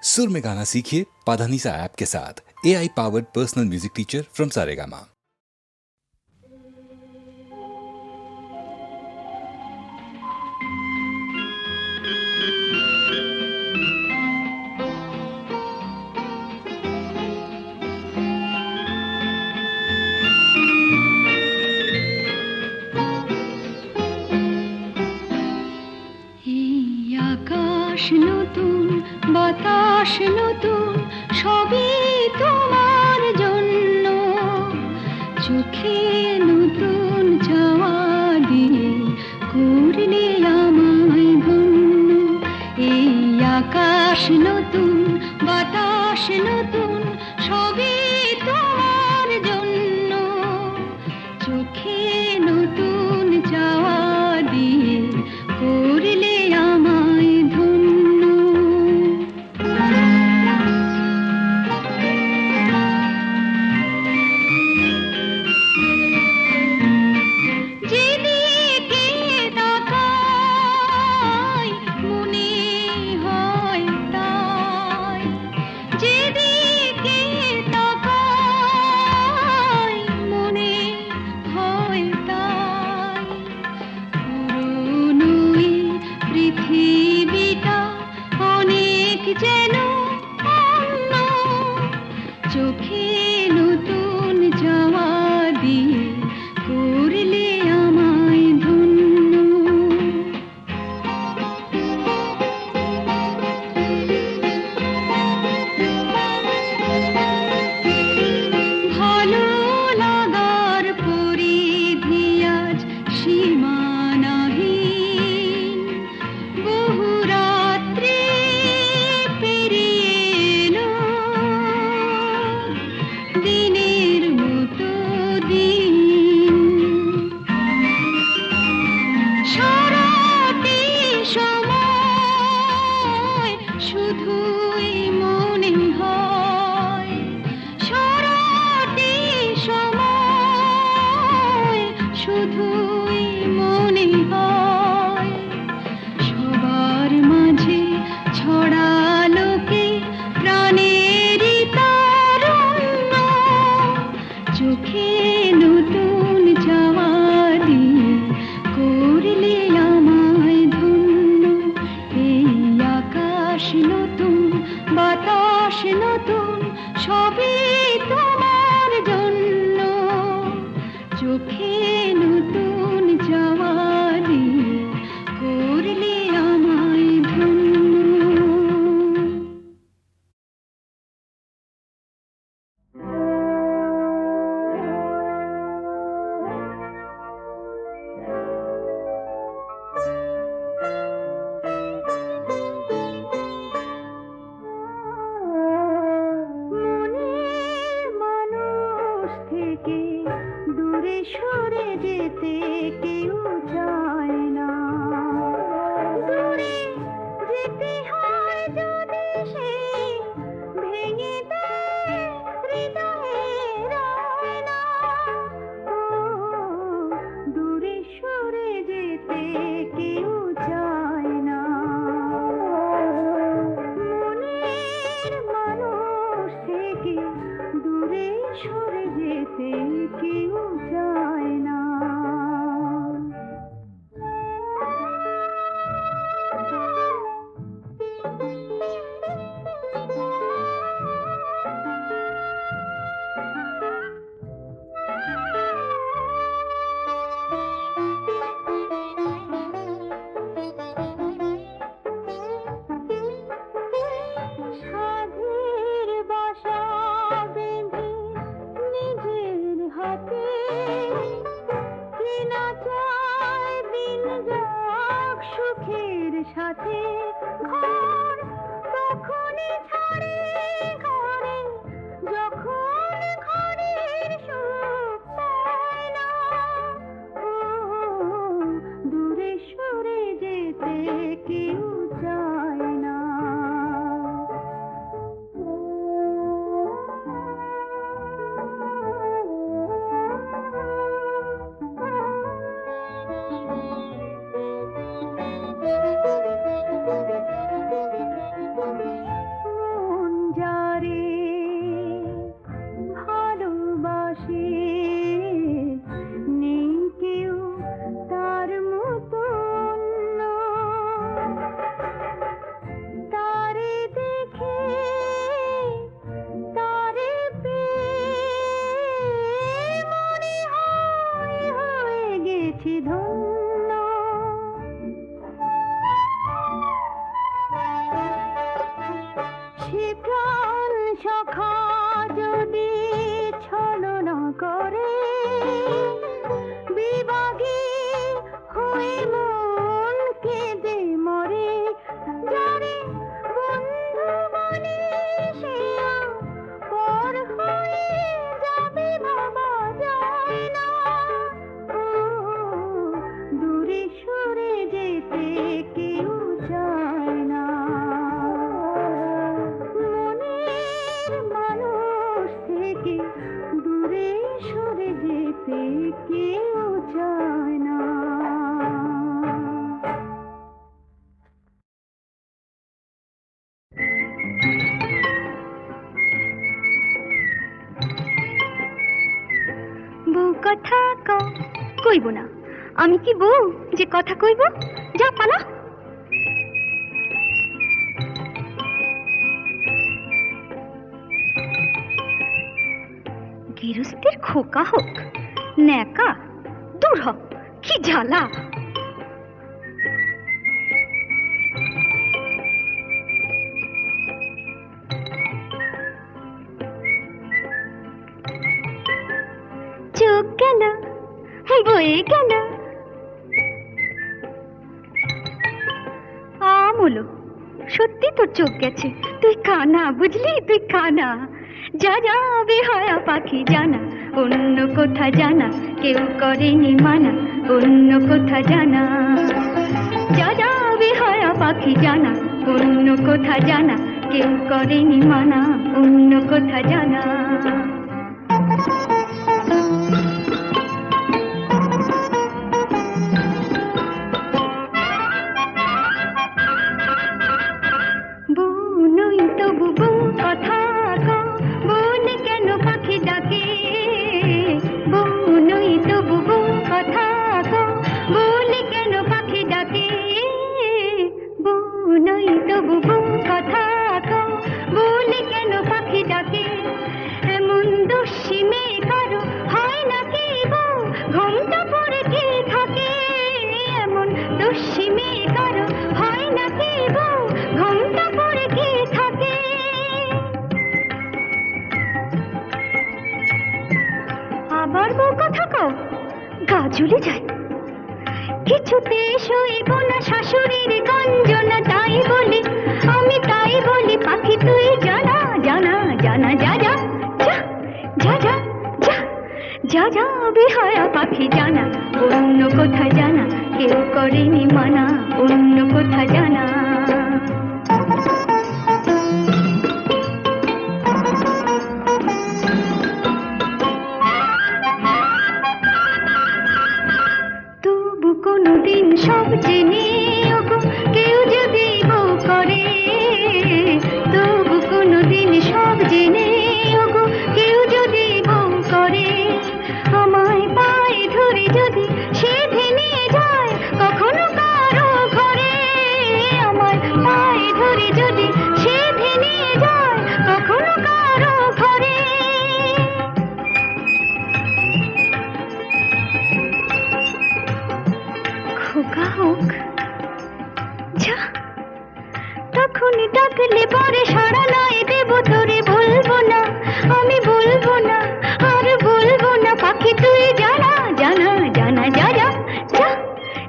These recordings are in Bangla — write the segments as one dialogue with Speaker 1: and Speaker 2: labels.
Speaker 1: सुर में गाना सीखिए पाधानीसा ऐप के साथ। AI powered personal music teacher from Saregama.
Speaker 2: আকাশ নতুন, বাতাস নতুন, সবই তোমার জন্য। চোখে নতুন চাওয়া দিয়ে করলে আমায় ধন্য। এই আকাশ নতুন, বাতাস নতুন, সবই তোমার জন্য। চোখে নতুন চাওয়া দিয়ে করলে আমায় ধন্য। যেদিকে তাকাই মনে হয় তাই, যেদিকে তাকাই মনে হয় তাই। পুরনো এই পৃথিবীটা অনেক যেন অন্য। চোখে নতুন চাওয়া দিয়ে করলে আমায় ধন্য। ভালো লাগার পরিধি আজ সীমানাহীন। বহু রাত্রি পেরিয়ে এলো, দিনের মতো দিন। সারাটি সময় শুধুই মনে হয়, সারাটি সময় শুধুই মনে হয়। সবার মাঝে ছড়ালো কে প্রাণেরই তারুণ্য। চোখে নতুন চাওয়া দিয়ে করলে আমায় ধন্য। এই আকাশ নতুন, বাতাস নতুন, সবই তোমার জন্য। চোখে নতুন চাওয়া দিয়ে করলে আমায় ধন্য। মনে কথা কইব না। আমি কি বউ যে কথা কইব? যা পালা। গৃহস্থের খোকা হোক ন্যাকা, দূর হ, কি জ্বালা। চোখ গেল বয়ে গেল আমলো, সত্যি তোর চোখ গেছে, তুই কানা, বুঝলি, তুই কানা। যা যা বেহায়া পাখি জানা, অন্য কোথা জানা কেউ করেনি মানা, অন্য কোথা জানা। যা যা বেহায়া পাখি জানা, অন্য কোথা জানা কেউ করেনি মানা, অন্য কোথা জানা। আবার বউ কথা কও, গা জ্বলে যায়। কিছুতে সইব না শাশুড়ির গঞ্জনা, তাই বলি আমি, তাই বলি পাখি তুই জানা জানা জানা। যা যা যা যা যা যা যা যা বেহায়া পাখি জানা, অন্য কোথা জানা কেউ করেনি মানা, অন্য কোথা জানা। কোনদিন সব জেনে ওগো কেউ যদি বউ করে, তবু কোনদিন সব জেনে ওগো কেউ যদি বউ করে, আমায় পায়ে ধরে যদি সে ভেঙে যায় কখনো কারো ঘরে, আমায় পায়ে ধরে যদি সে ভেঙে যায় কখনো কারো ঘরে। খোকা হোক যা, তখনই ডাকলে পরে সাড়া নয় দেব তোরে, বলবো না আমি, বলবো না আর বলবো না পাখি তুই জানা জানা জানা। যা যা যা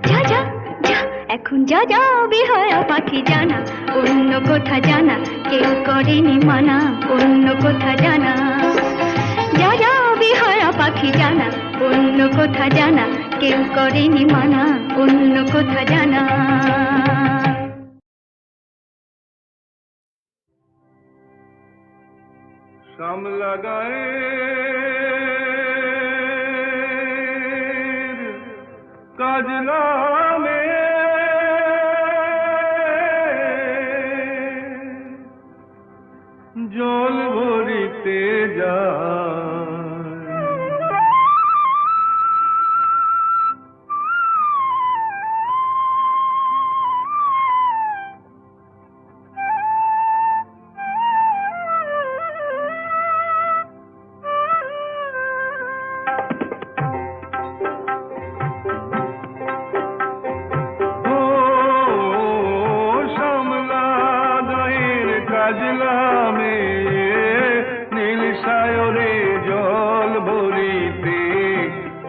Speaker 2: যা যা যা, এখন যা যা বেহায়া পাখি জানা, অন্য কোথা জানা কেউ করেনি মানা, অন্য কোথা জানা। যা যা বেহায়া পাখি জানা, অন্য কোথা জানা কেউ করেনি মানা, অন্য কোথা জানা।
Speaker 3: শ্যামলা গায়ের কাজলা মে জল ভরিতে যায়, কাজলা মে নীল সায়রে জল ভরিতে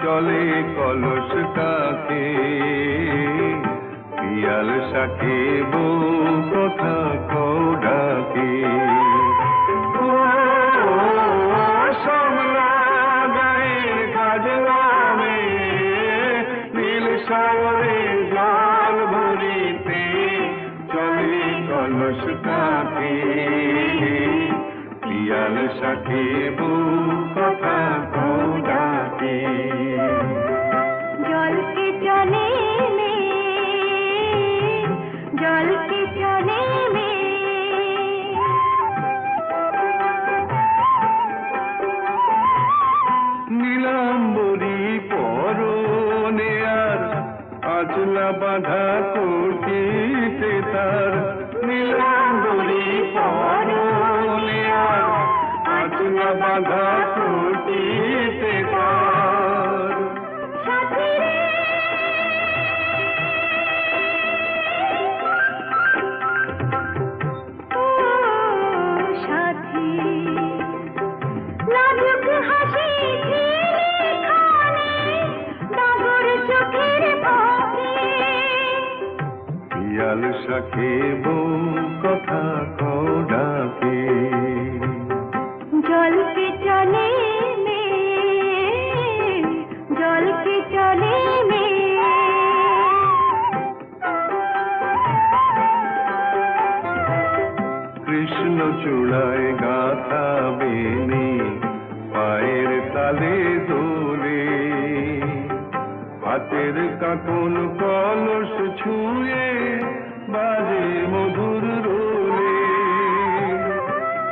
Speaker 3: চলে কলস কাকে, পিয়াল সাকে বউ কথা কও ডাকে। শ্যামলা গায়ের কাজলা মে নীল সায়রে জল ভরিতে চলে কলস কাকে, পিয়াল সাকে বউ কথা কও ডাকে।
Speaker 2: জলকে চলে মে, জলকে চলে মে,
Speaker 3: নীলাম্বরী বাঁধা খুঁটিতে তার।
Speaker 2: সাথী রে ও সাথী লাজুক হাসি ঝিলিখানে ডাগর চোখের ফাঁকে
Speaker 3: পিয়াল শাকে বউ কথা কও ডাকে।
Speaker 2: জল কে চলে মে জল কে চলে মে
Speaker 3: কৃষ্ণ চূড়ায় গাথা বেনি পায়ের তালে দোলে, হাতের কাকন কলস ছুঁয়ে বাজে মধুর রোলে।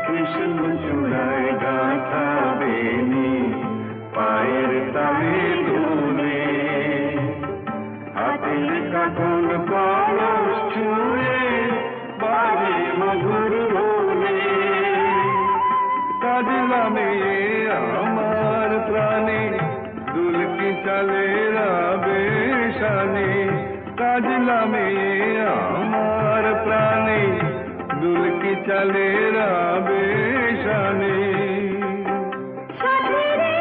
Speaker 3: কৃষ্ণ চূড়ায় গাথা বেনি পায়ের তালে দোলে, হাতের কাকন কলস ছুঁয়ে বাজে মধুর রোলে। কাজলা মেয়ে আমার প্রাণে দুলকি চলে রাবে শানে। কাজলা মেয়ে আমার প্রাণে দুলকি চলে রাবে শানে।
Speaker 2: সাথী রে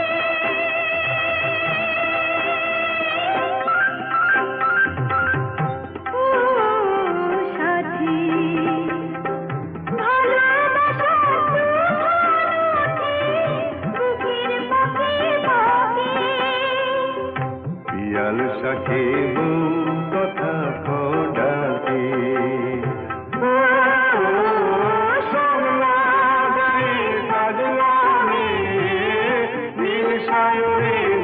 Speaker 2: ও সাথী ভালোবাসা বুকের পাখি পাখি
Speaker 3: পিয়াল শাকে বউ কথা কও ডাকে।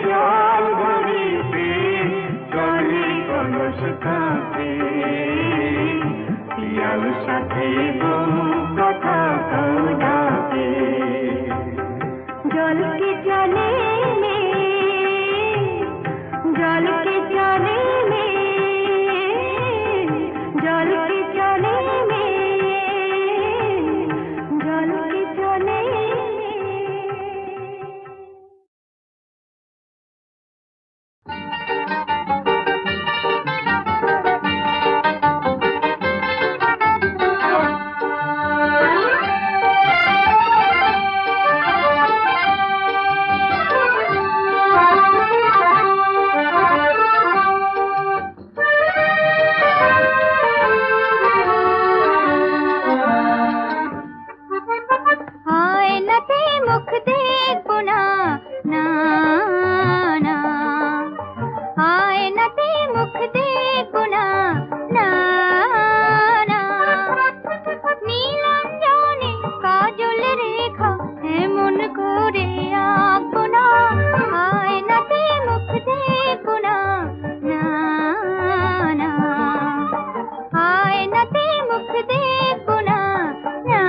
Speaker 3: জল ভরিতে চলে কলস কাঁধে, পিয়াল শাকে বউ কথা কও ডাকে।
Speaker 2: জল কে চলে মে জল কে চলে মে জল কে চলে মে জল কে চলে মে আয়নাতে মুখ দেখবো না না না আয়নাতে মুখ দেখবো না না না নীলাঞ্জনে কাজল রেখা এমন করে আঁকবো না আয়নাতে মুখ দেখবো না না না আয়নাতে মুখ দেখবো না না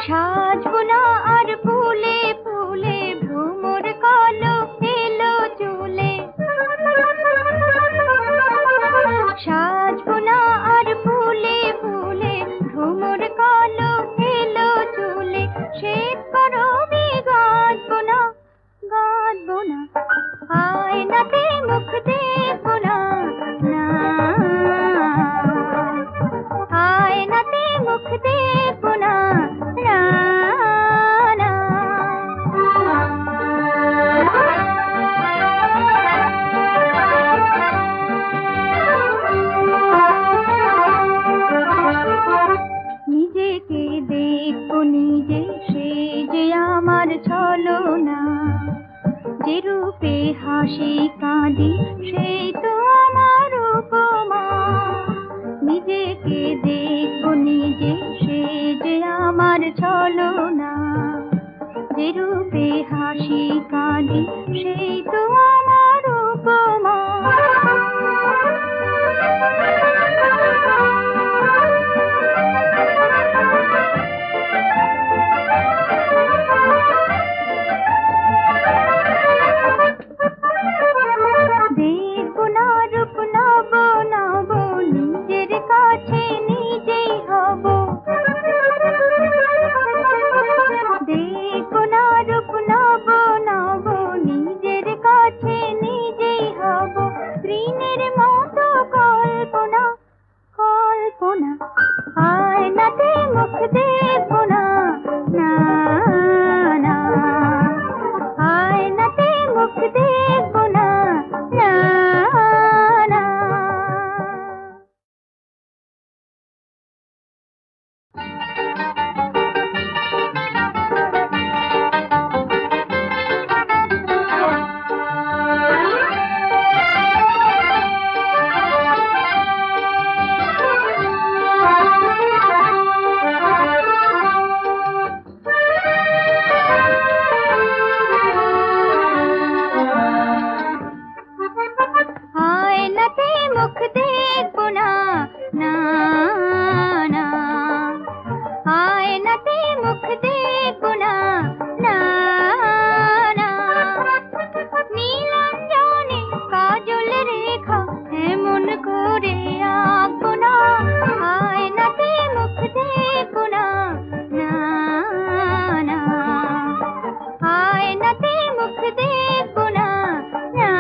Speaker 2: সাজবো না আর ফুলে ফুলে ভ্রমর কালো এলো চুলে সাজবো না আর ফুলে ফুলে ভ্রমর কালো এলো চুলে শ্বেত করবি গাঁথবো না আয়নাতে মুখ দেখবো না না আয়নাতে মুখ দেখবো না না না নিজেকে দেখবো নিজে সে যে আমার ছলনা যে রূপে হাসি কাঁদি সেই তো আমার উপমা নিজেকে দেখবো নিজে সে যে আমার ছলনা যে রূপে হাসি কাঁদি সেই তো আমার উপমা মুখ দেখবো না, না না, আয়নাতে মুখ দেখবো না, না না। আয়নাতে মুখ দেখবো না, না না, আয়নাতে মুখ দেখবো না, না না। নীলাঞ্জনে কাজল রেখা এমন করে আঁকবো না, আয়নাতে মুখ দেখবো না, না না, আয়নাতে মুখ দেখবো না, না।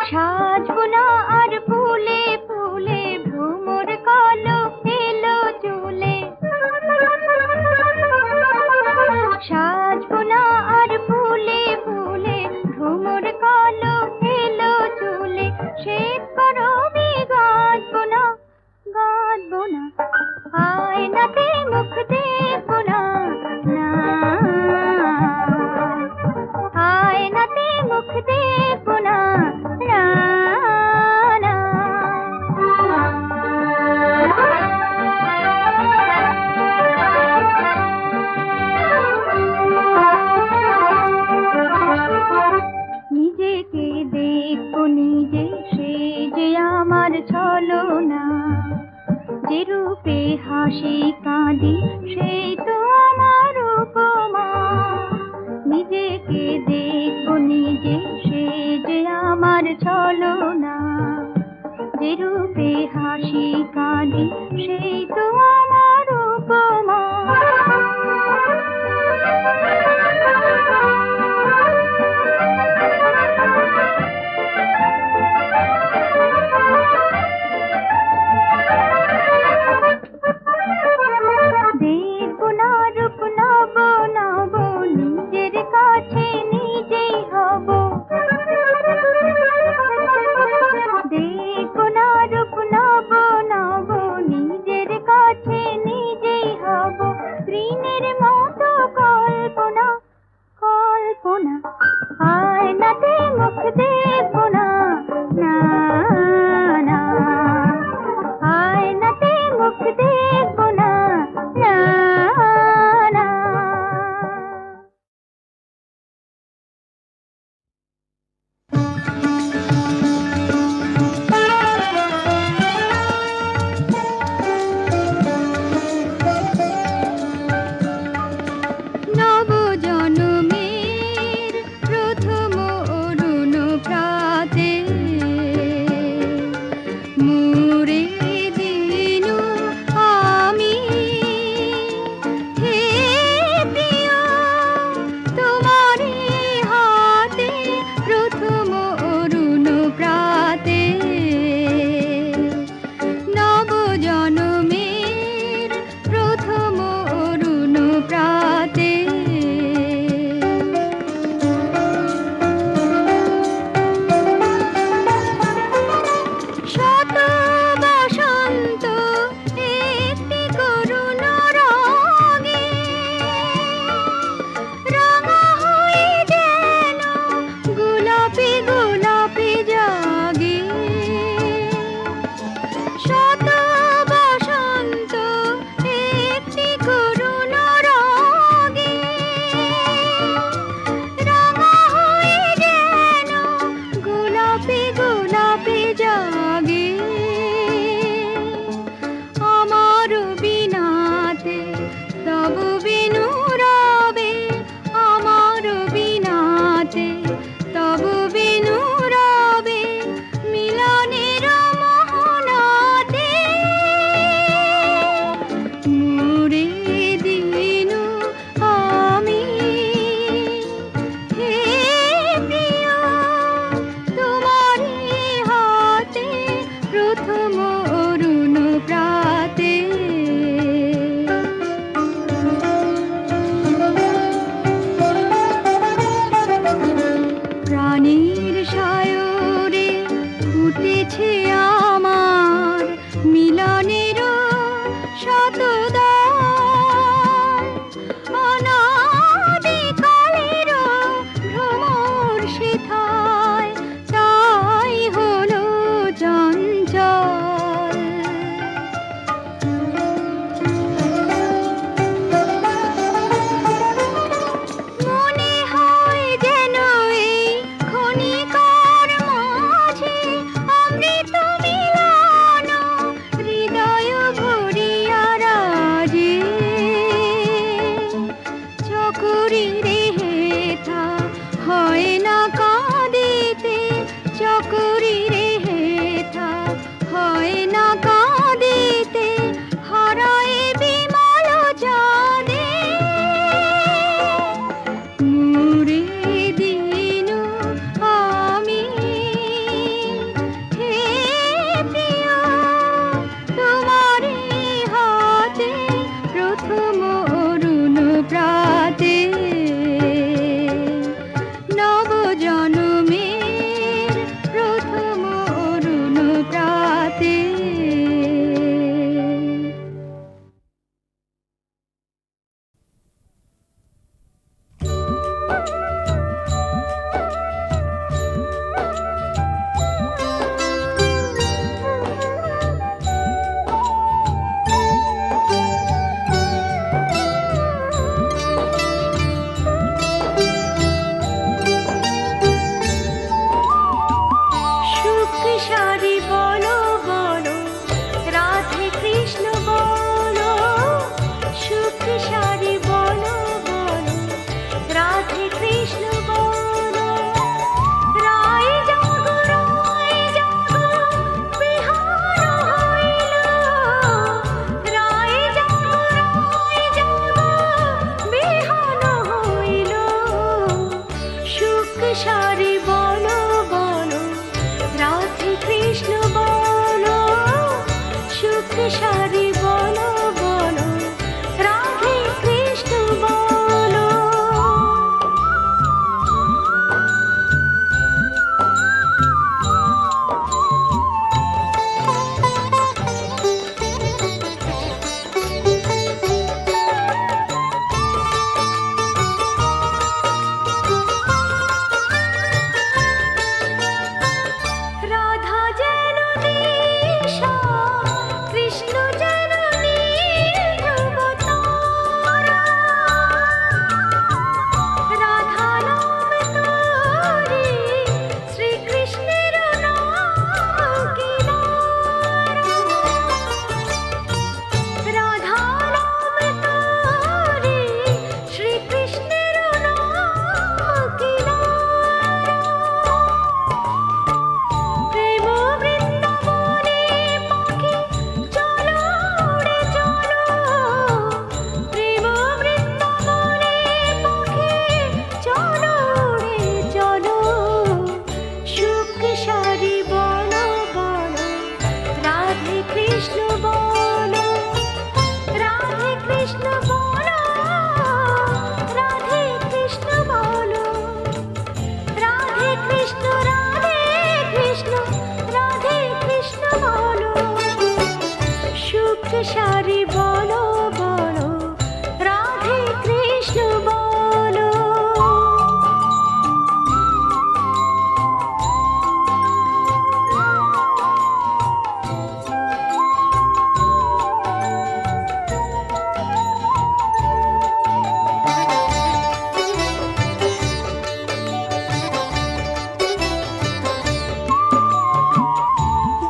Speaker 2: সাজবো না আর ফুলে ফুলে ভ্রমর কালো এলো চুলে, সাজবো না আর ফুলে ফুলে ভ্রমর কালো এলো চুলে, শ্বেত করবি গাঁথবো না, গাঁথবো না, আয়নাতে মুখ দেখবো না, না, আয়নাতে মুখ দেখবো না, না না। নিজেকে দেখবো নিজে, সে যে আমার ছলনা, যে রূপে হাসি কাঁদি সেই তো আমার উপমা। নিজেকে দেখবো নিজে, সে যে আমার ছলনা, যে রূপে হাসি কাঁদি সেই তো আমার উপমা। দেখবো না রূপ নব নব, নিজের কাছে নিজেই হব। দেখবো না রূপ নব নব, নিজের কাছে সারি বলো বলো রাধে কৃষ্ণ বলো।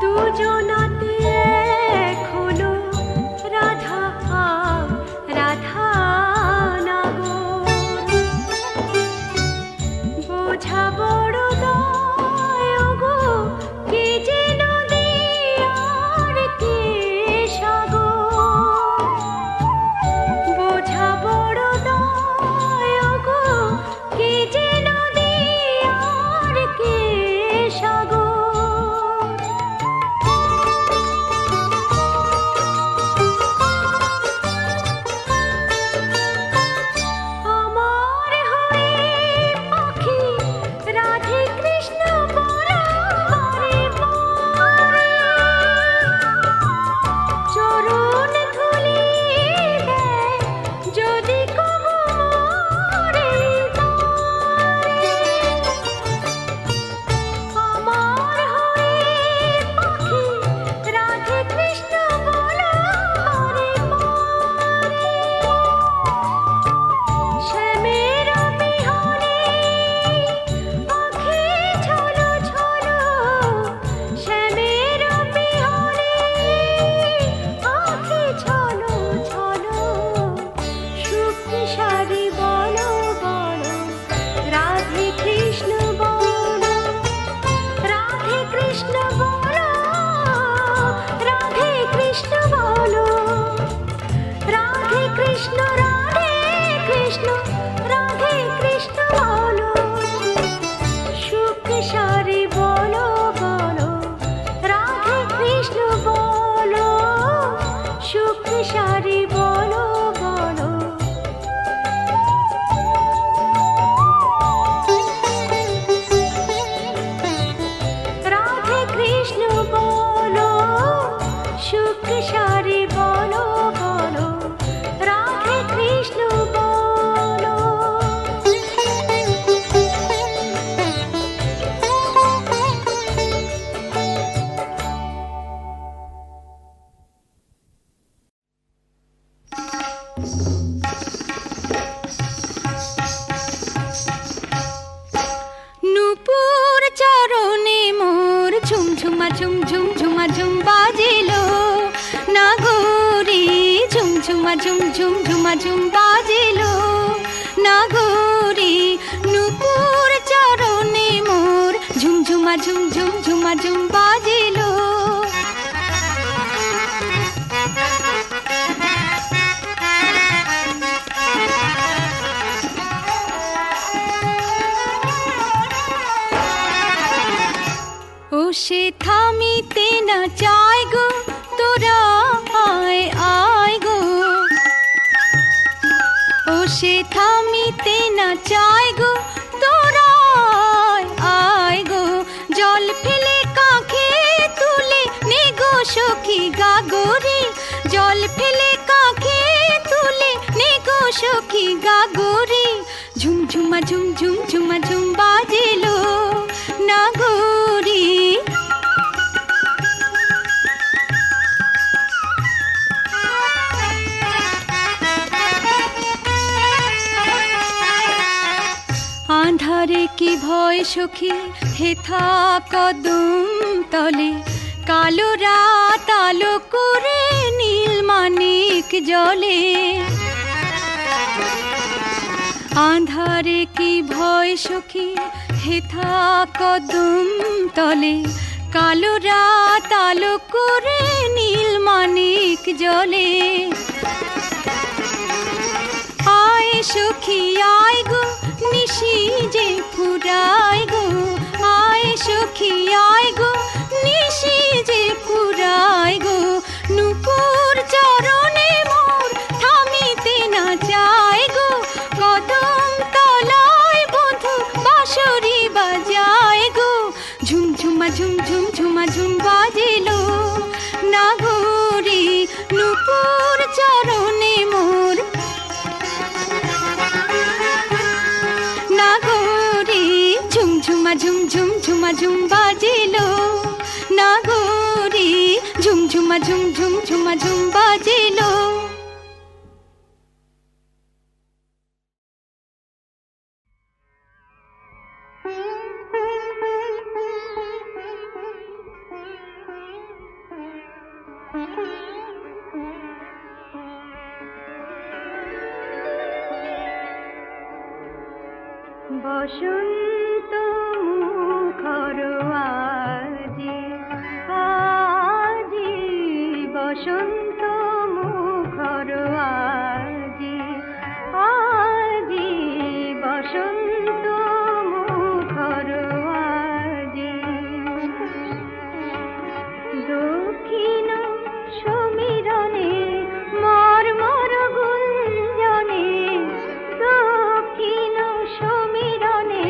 Speaker 2: দুজনাতে এক হলো রাধা আর রাধা নাগর। বোঝা বড় দায় গো, কে যে নদী আর কে সাগর। বোঝা বড় দায় গো, কে যে নদী আর কে সাগর। আমার হয়ে পাখি রাধে কৃষ্ণ বলা বারে বারে। চরণ ধুলি দেয় যদি কবু মোরে দ্বারে। আমার হয়ে পাখি রাধে কৃষ্ণ বলা বারে বারে। শ্যামের বিহারে আঁখি ছলো ছলো। শ্যামের বিহারে আঁখি ছলো ছলো। সুখ সারি বলো বলো রাধে কৃষ্ণ বলো। রাধে কৃষ্ণ বলো, রাধে কৃষ্ণ বলো। রাধে কৃষ্ণ রাধে কৃষ্ণ রাধে কৃষ্ণ বলো। সুখ সারি বলো বলো রাধে কৃষ্ণ বলো। সুখ সারি বলো বলো। রাধে কৃষ্ণ বলো। সুখ সারি বলো বলো রাধে কৃষ্ণ বলো। নূপুর চরণে মোর ঝুমঝুমা ঝুমঝুম ঝুমা ঝুম বাজিলো নাগরি। ঝুমঝুমা ঝুমঝুম ঝুমা ঝুম বাজিলো নাগরি। নূপুর চরণে মোর ঝুমঝুমা ঝুমঝুম ঝুমা ঝুম বাজিলো। ও সে থামিতে না চায় গো, তোরা আয় আয় গো। ও সে থামিতে না চায় গো, তোরা আয় আয় গো। জল ফেলে কাঁখে তুলে নে গো সখী গাগরি। জল ফেলে কাঁখে তুলে নে গো সখী গাগরি। ঝুমঝুমা ঝুমঝুম ঝুমা ঝুম বাজিলো নাগরি। আঁধারে কি ভয় সখী হেথা কদম তলে। কালো রাত আলো করে নীল মানিক জলে। আঁধারে কি ভয় সখী হেথা কদম তলে। কালো রাত আলো করে নীল মানিক জলে। আয় সখী আয় গো, নিশি যে ফুরায় গো। আয় সখী আয় গো, নিশি যে ফুরায় গো। নূপুর চরণে মোর থামিতে না চায় গো। কদম তলায় বধূ বাঁশরি বাজায় গো। ঝুমঝুমা ঝুমঝুম ঝুমা ঝুম বাজিলো নাগরি। নূপুর চরণে মোর নাগরে ঝুমঝুমা ঝুমঝুম ঝুমা ঝুম বাজিল নাগরে ঝুমঝুমা ঝুমঝুম ঝুমা ঝুম বাজিল বসন্ত মুখর আজি আজি বসন্ত মুখর আজি আজি বসন্ত মুখর আজি দক্ষিণ সমীরণে মর্মর গুঞ্জনে দক্ষিণ সমীরণে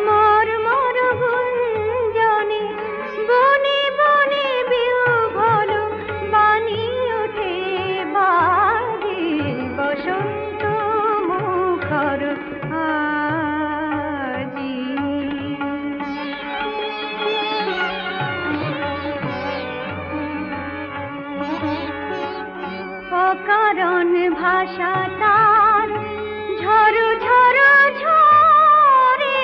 Speaker 2: মর্মর গুঞ্জনে বনে বনে বিহ্বল বাণী ওঠে বাজে বসন্ত মুখর আজি অকারণ ভাষা তার ঝড় ঝড় ঝরে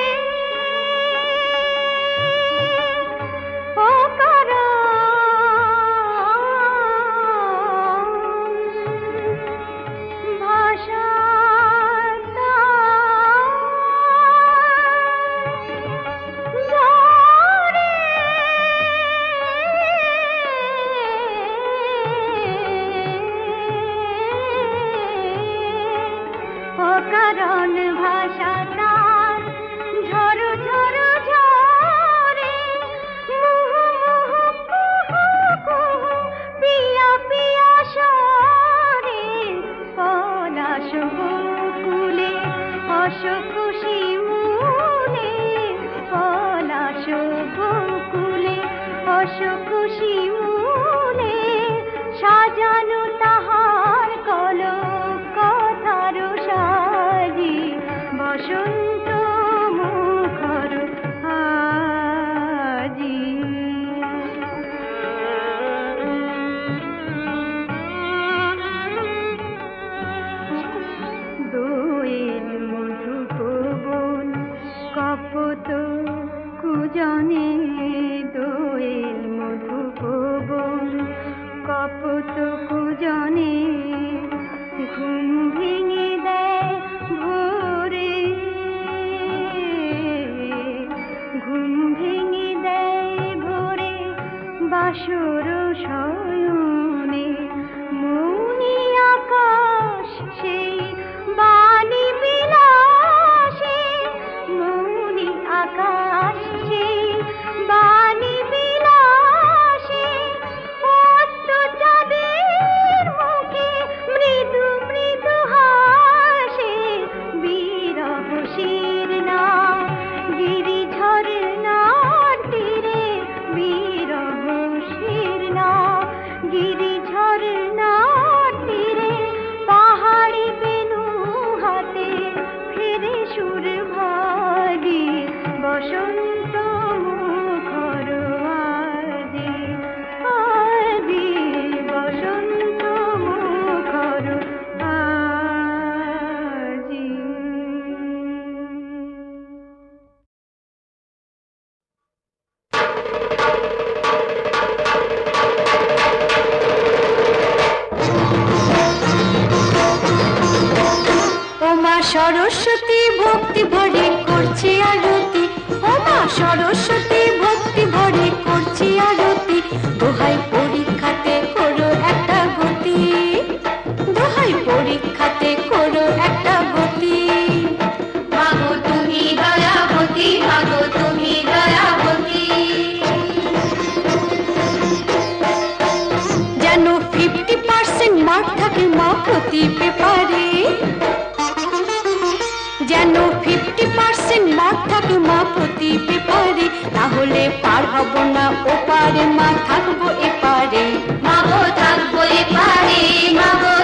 Speaker 2: অকারণ ভাষা অকারণ ভাষা তার ঝড় ঝড় ঝরে মুহু মুহু কুহু কুহু পিয়া পিয়া স্বরে পলাশ বকুলে অসখুশি মুনে পলাশ বকুলে অসখুশি মুনে সাজানো তাহার কলক কথার সাজি বসন্ত মুখর আজি দোয়েল মধু পবন কপত কুজনে দোয়েল মধু পবন কপত কুজনে ঘুম ভেঙে দেয় ভোরে ঘুম ভেঙে দেয় ভোরে বাসর শয়নে মৌনি আকাশ সেই বাণী বিলাসে মৌনি আকাশ সেই বাণী বিলাসে অস্ত চাঁদের মুখে মৃদু মৃদু হাসে বিরহ শীর্ণা গিরি ঝরনার তীরে বিরহ শীর্ণা গিরি ঝরনার তীরে পাহাড়ি বেনু হাতে ফিরে সুর ভাগি বসন্ত মুখর আজি আজি বসন্ত মুখর আজি ও মা সরস্বতী ভক্তি ভরে করছি আরতি ও মা সরস্বতী ভক্তি ভরে করছি আরতি দোহাই পরীক্ষাতে করো একটা গতি দোহাই পরীক্ষাতে করো একটা গতি মাগো তুমি দয়াবতী মাগো তুমি দয়াবতী যেন 50% মার্ক থাকে মা প্রতি পেপারে যেন 50% মার্ক থাকে মা প্রতি পেপারে তাহলে পার হব না ওপারে মা থাকবো এপারে মাগো থাকবো এপারে মাগো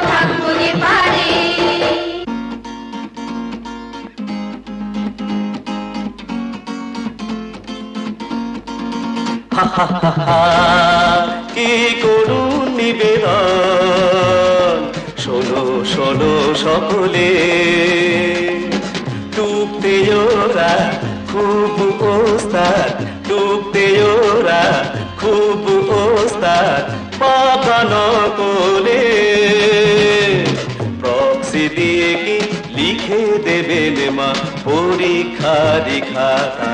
Speaker 4: কি করুণ নিবেদন, শোনো শোনো সকলে, ডুবতে ওরা খুব ওস্তাদ, ডুবতে ওরা খুব ওস্তাদ, পাকানো কোলে প্রক্সি দিয়ে কি লিখে দেবেন মা পরীক্ষার খাতা।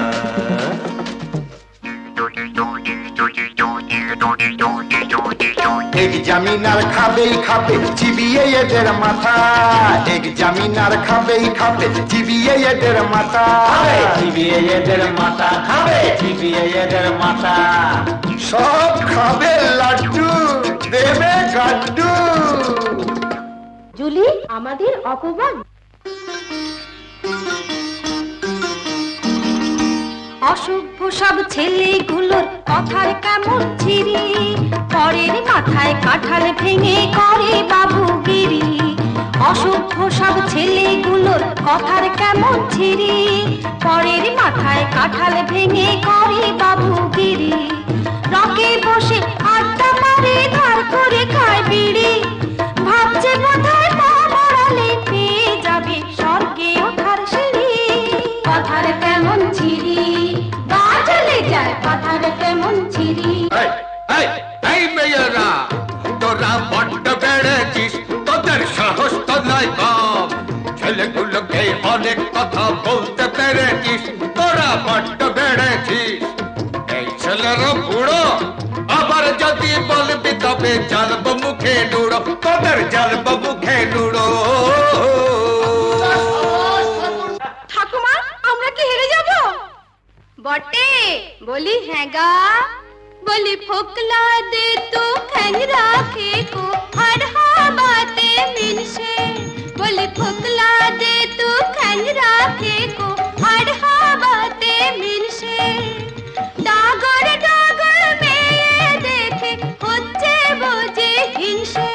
Speaker 5: এক্সামিনার খাবেই খাবে চিবিয়ে এদের মাথা, এক্সামিনার খাবেই খাবে চিবিয়ে এদের মাথা,
Speaker 4: চিবিয়ে এদের মাথা খাবে, চিবিয়ে এদের মাথা,
Speaker 5: সব খাবে লাড্ডু দেবে গাড্ডু।
Speaker 2: জুলি আমাদের অপমান। অসভ্য সব ছেলেগুলোর কথার কেমন ছিরি, পরের মাথায় কাঁঠাল ভেঙে করে বাবুগিরি। অসভ্য সব ছেলেগুলোর কথার কেমন ছিরি, পরের মাথায় কাঁঠাল ভেঙে করে বাবুগিরি। রকে বসে আড্ডা মারে ধার করে খায় বিড়ি, ভাবছে বোধহয় পা বাড়ালে পেয়ে যাবে স্বর্গে ওঠার সিঁড়ি। কথার কেমন ছিরি, গা জ্বলে যায় কথার কেমন ছিরি।
Speaker 6: এই মেয়েরা, তোরা বড্ড বেড়েছিস, তোদের সাহস তো নয় কম, ছেলেগুলোকে অনেক কথা বলতে পেরেছিস, তোরা বড্ড বেড়েছিস। এই ছেলেরা বুড়ো, আবার যদি বলবি তবে জ্বালব মুখে নুড়ো, তোদের জ্বালব মুখে নুড়ো।
Speaker 2: ঠাকুমা আমরা কি হেরে যাব? বটে বলি হ্যাঁ গা, বলি ফোকলা দে তো খ্যাংরা কে को हर बाते मिलसे, बोली फुकला दे तू খ্যাংরা কে को हर बाते मिलसे। ডাগর ডাগর মেয়ে দেখে হচ্ছে বুঝি হিংসে,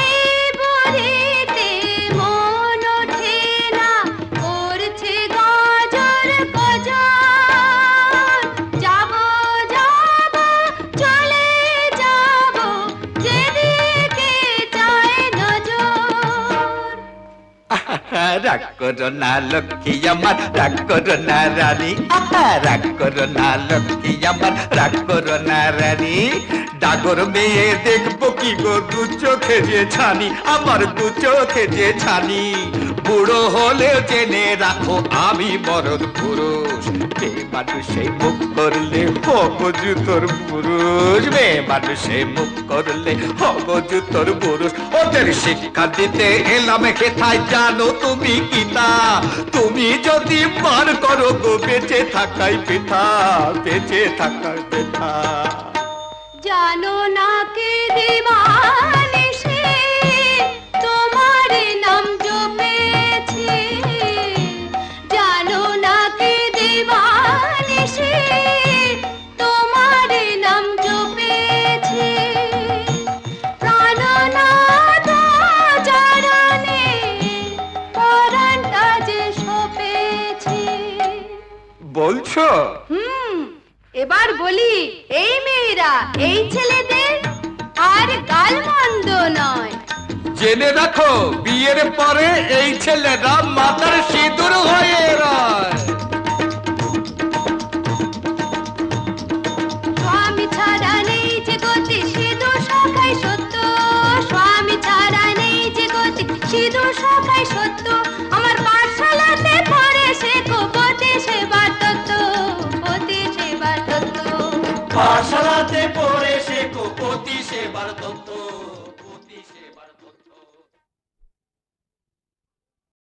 Speaker 2: এই বলিতে মন ওঠে না, করছে গজর গজর। যাব যাব চলে যাব যেদিকে চায় নজর।
Speaker 6: রাগ করো না লক্ষ্মী আমার, রাগ করো না রানী, রাগ করো না লক্ষ্মী আমার, রাগ করো না রানী। ডাগর মেয়ে দেখবো কি গো দু চোখে যে ছানি, আমার দু চোখে যে ছানি। বুড়ো হলে জেনে রাখো আমি মরদ পুরুষ, মেয়ে মানুষে মুখ করলে হবজু তোর পুরুষ, মেয়ে মানুষে মুখ করলে হবজু তোর পুরুষ। ওদের শিক্ষা দিতে এলাম হেথায়, জানো তুমি কি তা? তুমি যদি পার করো গো বেঁচে থাকাই পেথা, বেঁচে থাকার পেথা।
Speaker 2: জানো না কে দিবানে সে তোমার নাম জপেছে, জানো না কে দিবানে সে তোমার নাম জপেছে। প্রাণনাথ চরণে পরাণটা যে সপেছে।
Speaker 6: বলছো?
Speaker 2: এবার বলি এই মেয়েরা এই ছেলেদের আর গালমন্দ নয়।
Speaker 6: জেনে রাখো বিয়ের পরে এই ছেলেরা মাথার সিঁদুর হয়ে রয়।